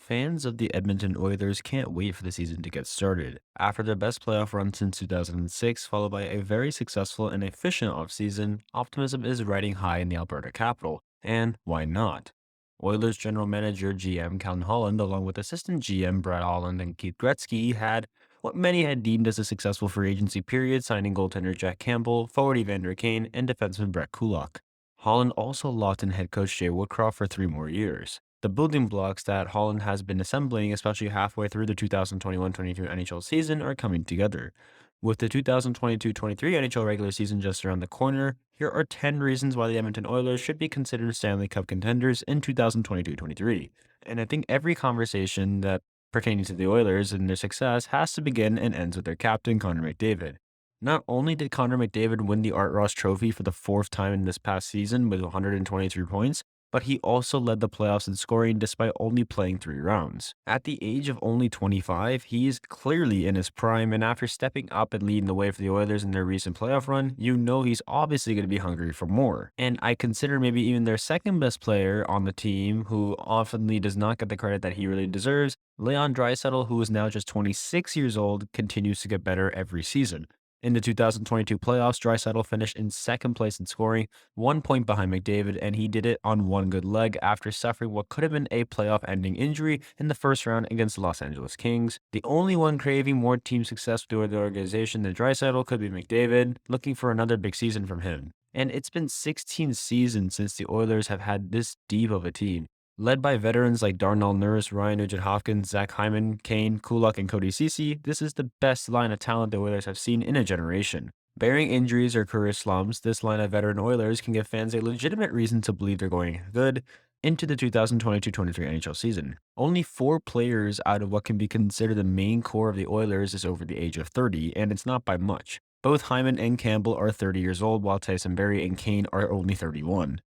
Fans of the Edmonton Oilers can't wait for the season to get started. After their best playoff run since 2006, followed by a very successful and efficient offseason, optimism is riding high in the Alberta capital. And why not? Oilers general manager GM Calvin Holland, along with assistant GM Brad Holland and Keith Gretzky, had what many had deemed as a successful free agency period, signing goaltender Jack Campbell, forward Evander Kane, and defenseman Brett Kulak. Holland also locked in head coach Jay Woodcroft for 3 more years. The building blocks that Holland has been assembling, especially halfway through the 2021-22 NHL season, are coming together. With the 2022-23 NHL regular season just around the corner, here are 10 reasons why the Edmonton Oilers should be considered Stanley Cup contenders in 2022-23. And I think every conversation that pertaining to the Oilers and their success has to begin and ends with their captain, Connor McDavid. Not only did Connor McDavid win the Art Ross Trophy for the fourth time in this past season with 123 points, but he also led the playoffs in scoring despite only playing 3 rounds. At the age of only 25, he is clearly in his prime, and after stepping up and leading the way for the Oilers in their recent playoff run, you know he's obviously going to be hungry for more. And I consider maybe even their second best player on the team, who oftenly does not get the credit that he really deserves, Leon Draisaitl, who is now just 26 years old, continues to get better every season. In the 2022 playoffs, Draisaitl finished in second place in scoring, 1 point behind McDavid, and he did it on one good leg after suffering what could have been a playoff-ending injury in the first round against the Los Angeles Kings. The only one craving more team success with the organization than Draisaitl could be McDavid, looking for another big season from him. And it's been 16 seasons since the Oilers have had this deep of a team. Led by veterans like Darnell Nurse, Ryan Nugent-Hopkins, Zach Hyman, Kane, Kulak, and Cody Ceci, this is the best line of talent the Oilers have seen in a generation. Bearing injuries or career slumps, this line of veteran Oilers can give fans a legitimate reason to believe they're going good into the 2022-23 NHL season. Only 4 players out of what can be considered the main core of the Oilers is over the age of 30, and it's not by much. Both Hyman and Campbell are 30 years old, while Tyson Barrie and Kane are only 31.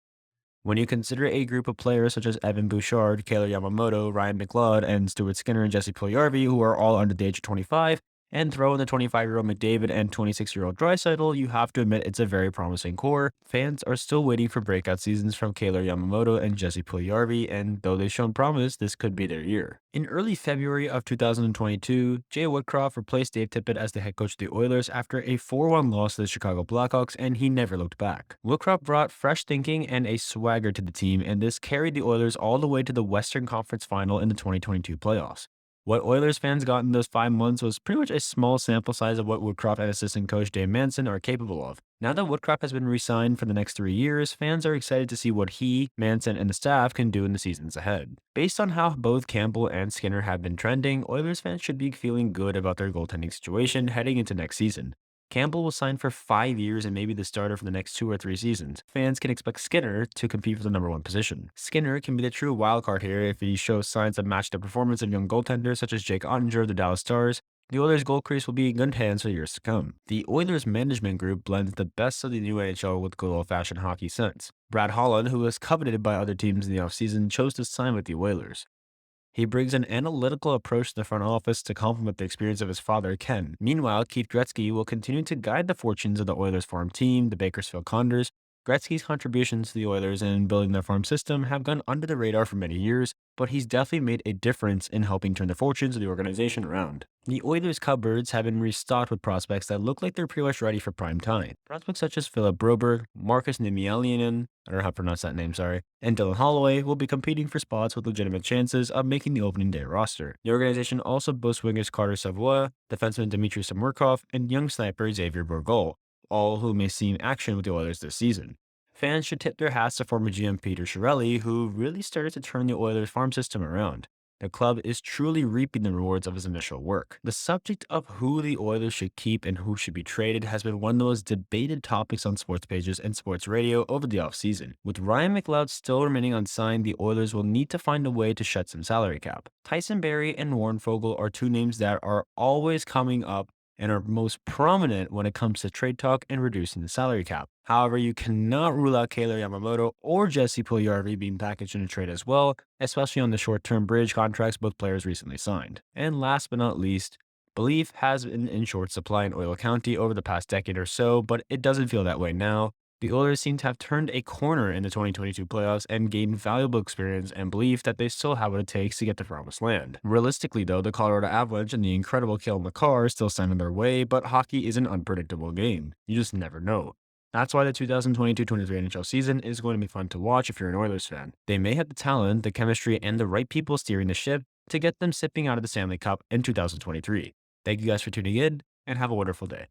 When you consider a group of players such as Evan Bouchard, Kailer Yamamoto, Ryan McLeod, and Stuart Skinner and Jesse Puljujarvi, who are all under the age of 25, and throw in the 25-year-old McDavid and 26-year-old Draisaitl, you have to admit it's a very promising core. Fans are still waiting for breakout seasons from Kailer Yamamoto and Jesse Puljujarvi, and though they've shown promise, this could be their year. In early February of 2022, Jay Woodcroft replaced Dave Tippett as the head coach of the Oilers after a 4-1 loss to the Chicago Blackhawks, and he never looked back. Woodcroft brought fresh thinking and a swagger to the team, and this carried the Oilers all the way to the Western Conference Final in the 2022 playoffs. What Oilers fans got in those 5 months was pretty much a small sample size of what Woodcroft and assistant coach Dave Manson are capable of. Now that Woodcroft has been re-signed for the next 3 years, fans are excited to see what he, Manson, and the staff can do in the seasons ahead. Based on how both Campbell and Skinner have been trending, Oilers fans should be feeling good about their goaltending situation heading into next season. Campbell will sign for 5 years and maybe the starter for the next 2 or 3 seasons. Fans can expect Skinner to compete for the number 1 position. Skinner can be the true wildcard here if he shows signs that match the performance of young goaltenders such as Jake Ottinger of the Dallas Stars. The Oilers' goal crease will be in good hands for years to come. The Oilers management group blends the best of the new NHL with good old-fashioned hockey sense. Brad Holland, who was coveted by other teams in the offseason, chose to sign with the Oilers. He brings an analytical approach to the front office to complement the experience of his father, Ken. Meanwhile, Keith Gretzky will continue to guide the fortunes of the Oilers farm team, the Bakersfield Condors. Gretzky's contributions to the Oilers in building their farm system have gone under the radar for many years, but he's definitely made a difference in helping turn the fortunes of the organization around. The Oilers' cupboards have been restocked with prospects that look like they're pretty much ready for prime time. Prospects such as Philip Broberg, Marcus Niemielinen, I don't know how to pronounce that name, sorry, and Dylan Holloway will be competing for spots with legitimate chances of making the opening day roster. The organization also boasts wingers Carter Savoie, defenseman Dmitry Samorkov, and young sniper Xavier Bourgault, all who may see action with the Oilers this season. Fans should tip their hats to former GM Peter Chiarelli, who really started to turn the Oilers farm system around. The club is truly reaping the rewards of his initial work. The subject of who the Oilers should keep and who should be traded has been one of the most debated topics on sports pages and sports radio over the offseason. With Ryan McLeod still remaining unsigned, the Oilers will need to find a way to shed some salary cap. Tyson Barrie and Warren Foegele are two names that are always coming up and are most prominent when it comes to trade talk and reducing the salary cap. However, you cannot rule out Kailer Yamamoto or Jesse Puljujarvi being packaged in a trade as well, especially on the short-term bridge contracts both players recently signed. And last but not least, belief has been in short supply in Oil County over the past decade or so, but it doesn't feel that way now. The Oilers seem to have turned a corner in the 2022 playoffs and gained valuable experience and belief that they still have what it takes to get to promised land. Realistically, though, the Colorado Avalanche and the incredible Cale Makar still stand in their way, but hockey is an unpredictable game. You just never know. That's why the 2022-23 NHL season is going to be fun to watch if you're an Oilers fan. They may have the talent, the chemistry, and the right people steering the ship to get them sipping out of the Stanley Cup in 2023. Thank you guys for tuning in, and have a wonderful day.